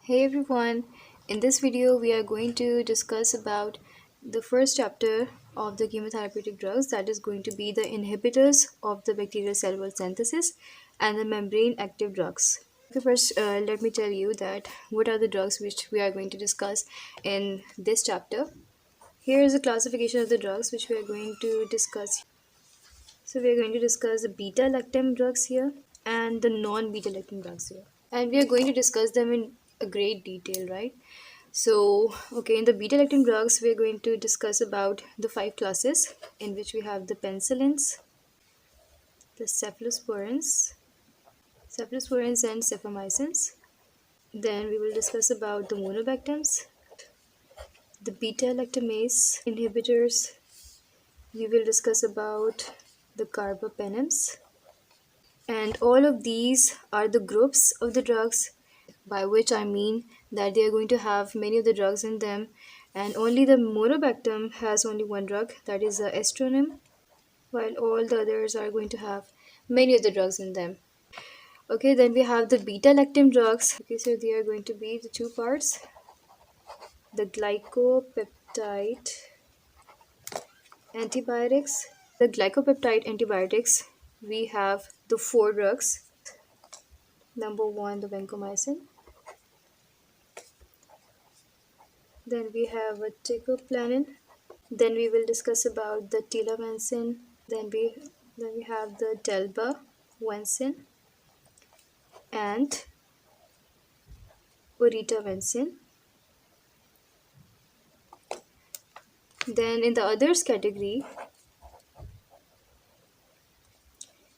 Hey everyone, in this video we are going to discuss about the first chapter of the chemotherapeutic drugs, that is going to be the inhibitors of the bacterial cell wall synthesis and the membrane active drugs. Okay, first let me tell you that what are the drugs which we are going to discuss in this chapter. Here is a classification of the drugs which we are going to discuss. So we are going to discuss the beta lactam drugs here and the non-beta lactam drugs here. And we are going to discuss them in a great detail, right? So, okay, in the beta-lactam drugs, we are going to discuss about the five classes in which we have the penicillins, the cephalosporins and cefamycins. Then we will discuss about the monobactams, the beta-lactamase inhibitors. We will discuss about the carbapenems. And all of these are the groups of the drugs, by which I mean that they are going to have many of the drugs in them, and only the monobactam has only one drug, that is the estronym, while all the others are going to have many of the drugs in them. Okay, then we have the beta lactam drugs. Okay, so they are going to be the two parts, the glycopeptide antibiotics. The glycopeptide antibiotics, we have the four drugs. Number one, the vancomycin. Then we have a teicoplanin. Then we will discuss about the telomycin. Then we have the dalbavancin and oritavancin. Then in the others category,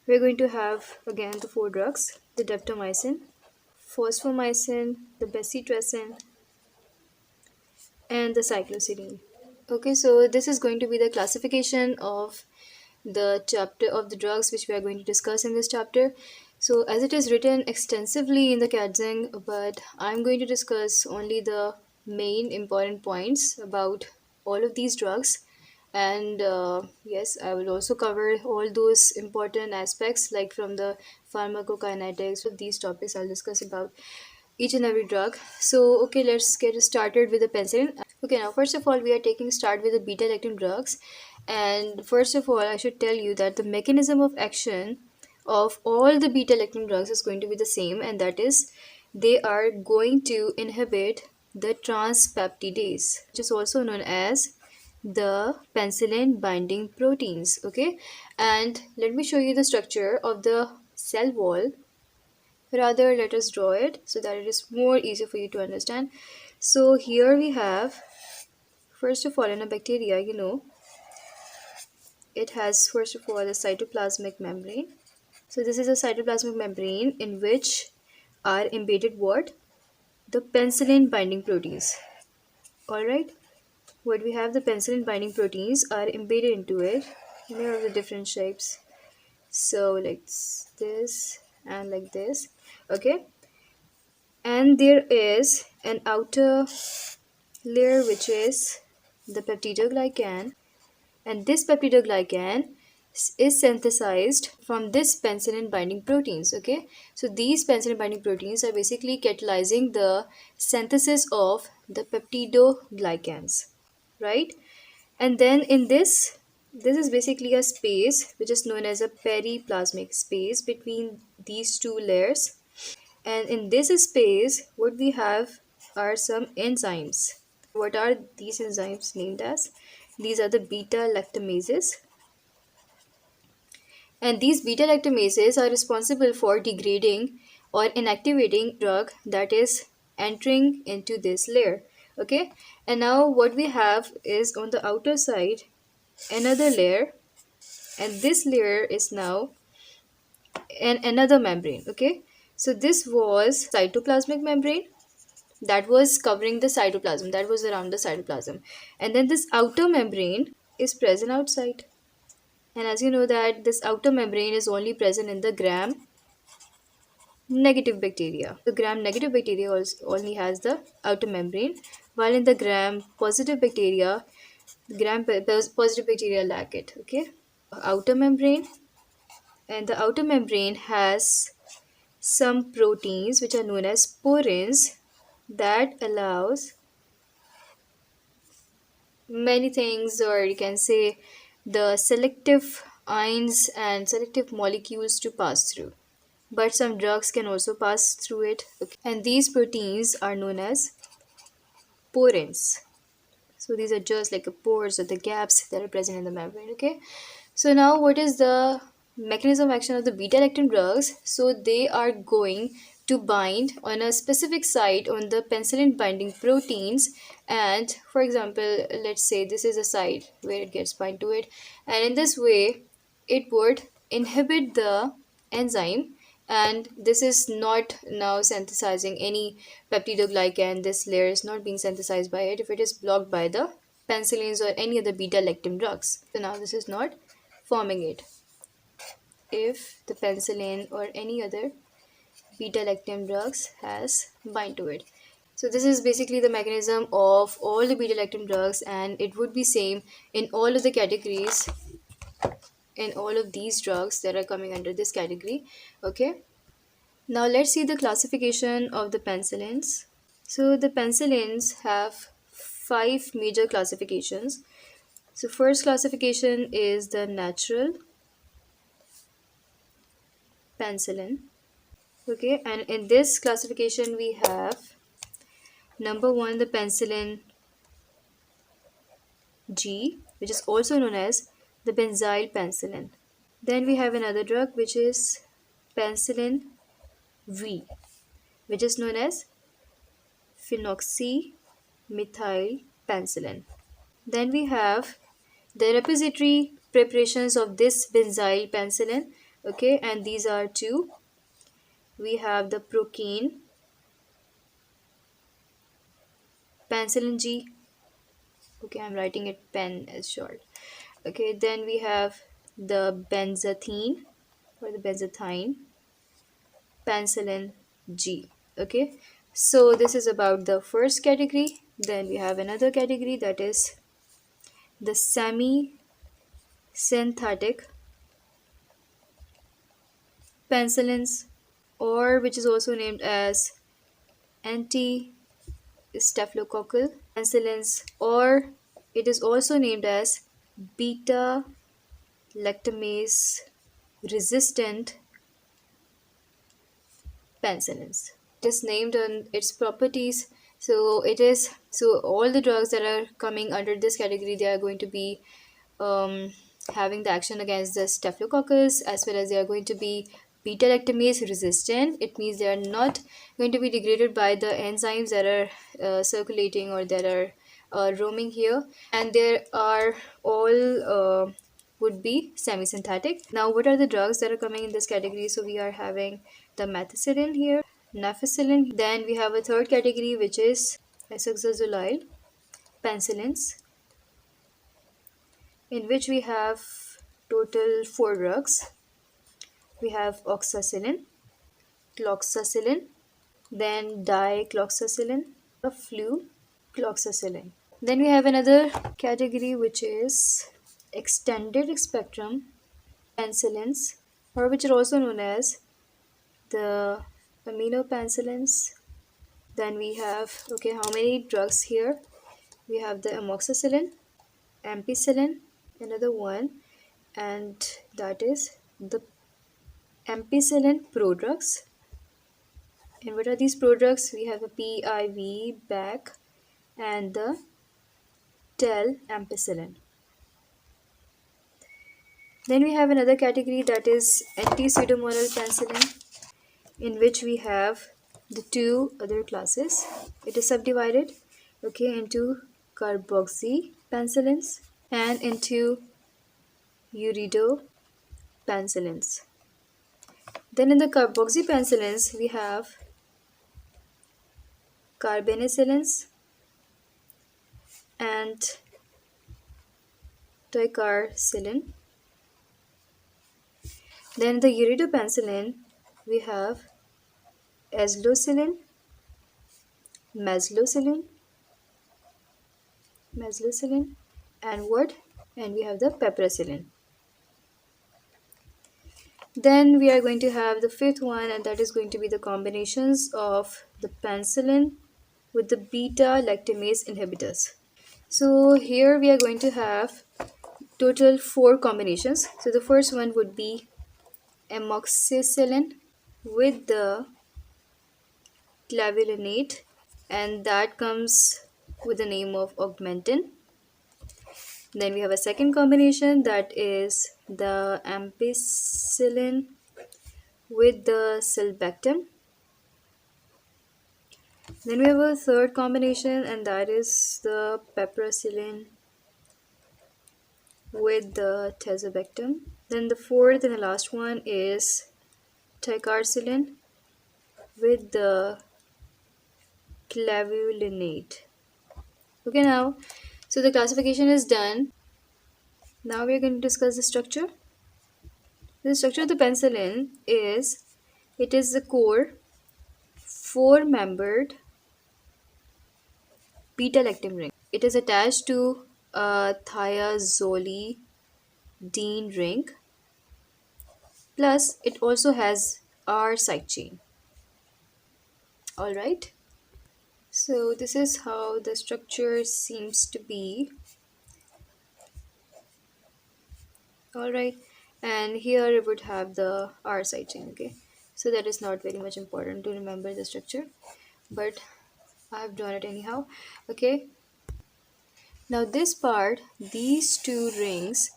we're going to have again the four drugs: the daptomycin, fosfomycin, the becytressin, and the cycloserine. Okay, so this is going to be the classification of the chapter of the drugs which we are going to discuss in this chapter. So as it is written extensively in the Kadzing, but I'm going to discuss only the main important points about all of these drugs. And yes, I will also cover all those important aspects, like from the pharmacokinetics of these topics. I'll discuss about each and every drug. So okay, let's get started with the penicillin. Okay, now first of all we are taking start with the beta lactam drugs. And first of all, I should tell you that the mechanism of action of all the beta lactam drugs is going to be the same, and that is they are going to inhibit the transpeptidase, which is also known as the penicillin binding proteins. Okay, and let me show you the structure of the cell wall. Rather, let us draw it so that it is more easy for you to understand. So here we have, first of all, in a bacteria, it has first of all a cytoplasmic membrane. So this is a cytoplasmic membrane in which are embedded what? The penicillin binding proteins. Alright, what we have, the penicillin binding proteins are embedded into it. Here are the different shapes. So like this and like this. Okay, and there is an outer layer which is the peptidoglycan, and this peptidoglycan is synthesized from this penicillin binding proteins. Okay, so these penicillin binding proteins are basically catalyzing the synthesis of the peptidoglycans, right? And then in this is basically a space which is known as a periplasmic space between these two layers. And in this space, what we have are some enzymes. What are these enzymes named as? These are the beta lactamases. And these beta lactamases are responsible for degrading or inactivating drug that is entering into this layer. Okay, and now what we have is on the outer side another layer, and this layer is now another membrane. Okay, so this was cytoplasmic membrane that was covering the cytoplasm, that was around the cytoplasm, and then this outer membrane is present outside. And as you know that this outer membrane is only present in the gram negative bacteria. The gram negative bacteria only has the outer membrane, while in the gram positive bacteria, the positive bacteria lack it. Okay, outer membrane, and the outer membrane has some proteins which are known as porins, that allows many things, or you can say the selective ions and selective molecules to pass through. But some drugs can also pass through it. Okay. And these proteins are known as porins. So these are just like the pores or the gaps that are present in the membrane. Okay. So now what is the mechanism of action of the beta lactam drugs? So they are going to bind on a specific site on the penicillin binding proteins, and for example, let's say this is a site where it gets bind to it, and in this way it would inhibit the enzyme, and this is not now synthesizing any peptidoglycan. This layer is not being synthesized by it if it is blocked by the penicillins or any other beta lactam drugs. So now this is not forming it if the penicillin or any other beta lactam drugs has bind to it. So this is basically the mechanism of all the beta lactam drugs, and it would be same in all of the categories, in all of these drugs that are coming under this category. Okay, now let's see the classification of the penicillins. So the penicillins have five major classifications. So first classification is the natural penicillin. Okay, and in this classification we have number one, the penicillin G, which is also known as the benzyl penicillin. Then we have another drug which is penicillin V, which is known as phenoxymethyl penicillin. Then we have the repository preparations of this benzyl penicillin. Okay, and these are two. We have the procaine penicillin G. Okay, I'm writing it pen as short. Okay, then we have the benzathine or the benzathine penicillin G. Okay, so this is about the first category. Then we have another category, that is the semi synthetic penicillins, or which is also named as anti staphylococcal penicillins, or it is also named as beta lactamase resistant penicillins. It is named on its properties. So it is, so all the drugs that are coming under this category, they are going to be um, having the action against the staphylococcus, as well as they are going to be beta lactamase resistant. It means they are not going to be degraded by the enzymes that are circulating or that are roaming here, and there are all would be semi-synthetic. Now what are the drugs that are coming in this category? So we are having the methicillin here, nafcillin. Then we have a third category which is isoxazoline penicillins, in which we have total four drugs. We have oxacillin, cloxacillin, then dicloxacillin, a flu, cloxacillin. Then we have another category which is extended spectrum penicillins, or which are also known as the aminopenicillins. Then we have, okay, how many drugs here? We have the amoxicillin, ampicillin, another one, and that is the ampicillin prodrugs. And what are these prodrugs? We have a PIV, BAC, and the TEL ampicillin. Then we have another category, that is anti-pseudomonal penicillin, in which we have the two other classes. It is subdivided, okay, into carboxy penicillins and into urido penicillins. Then in the carboxy penicillins we have carbenicillins and ticarcillin. Then the uridopenicillin we have azlocillin, meslocillin, and what? And we have the piperacillin. Then we are going to have the fifth one, and that is going to be the combinations of the penicillin with the beta lactamase inhibitors. So here we are going to have total 4 combinations. So the first one would be amoxicillin with the clavulinate, and that comes with the name of augmentin. Then we have a second combination, that is the ampicillin with the sulbactam. Then we have a third combination, and that is the piperacillin with the tazobactam. Then the fourth and the last one is ticarcillin with the clavulinate. Okay, now, so the classification is done. Now we are going to discuss the structure. The structure of the penicillin is, it is the core four-membered beta-lactam ring. It is attached to a thiazolidine ring. Plus, it also has R side chain. Alright. So this is how the structure seems to be. Alright. And here it would have the R side chain. Okay. So that is not very much important to remember the structure. But I've drawn it anyhow. Okay. Now this part, these two rings,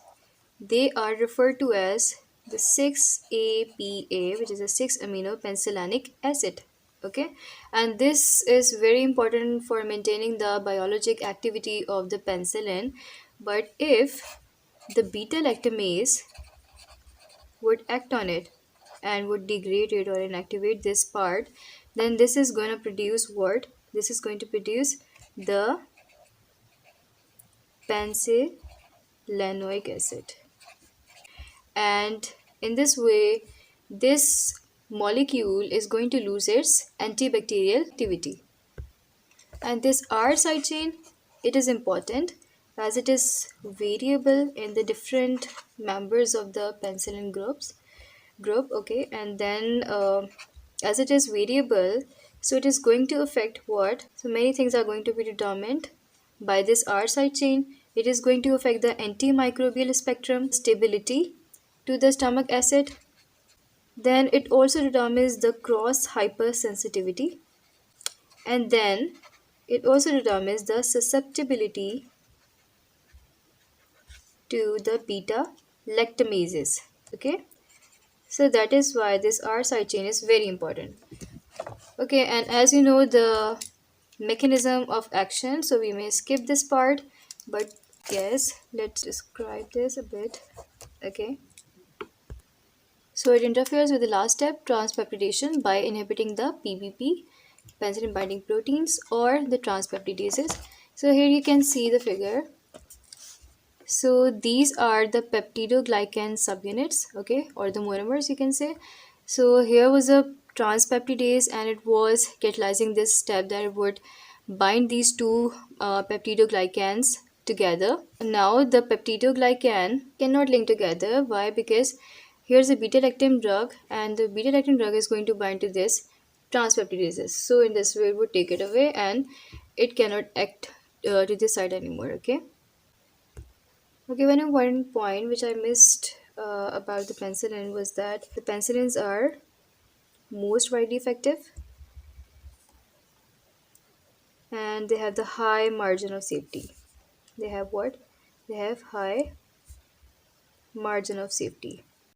they are referred to as the 6-APA, which is a 6-amino penicillinic acid. Okay, and this is very important for maintaining the biologic activity of the penicillin. But if the beta lactamase would act on it and would degrade it or inactivate this part, then this is going to produce what? This is going to produce the penicillinoic acid. And in this way, this molecule is going to lose its antibacterial activity. And this R side chain, it is important as it is variable in the different members of the penicillin group. Okay, and then as it is variable, so it is going to affect what? So many things are going to be determined by this R side chain. It is going to affect the antimicrobial spectrum, stability to the stomach acid. Then it also determines the cross hypersensitivity, and then it also determines the susceptibility to the beta lactamases. Okay, so that is why this R side chain is very important. Okay, and as you know the mechanism of action, so we may skip this part, but yes, let's describe this a bit. Okay, so it interferes with the last step, transpeptidation, by inhibiting the PBP, penicillin binding proteins, or the transpeptidases. So here you can see the figure. So these are the peptidoglycan subunits, okay, or the monomers you can say. So here was a transpeptidase, and it was catalyzing this step that it would bind these two peptidoglycans together. Now the peptidoglycan cannot link together. Why? Because here's a beta lactam drug, and the beta lactam drug is going to bind to this transpeptidases. So in this way, it would take it away, and it cannot act to this side anymore. Okay. Okay, one important point which I missed about the penicillin was that the penicillins are most widely effective and they have the high margin of safety. They have what? They have high margin of safety.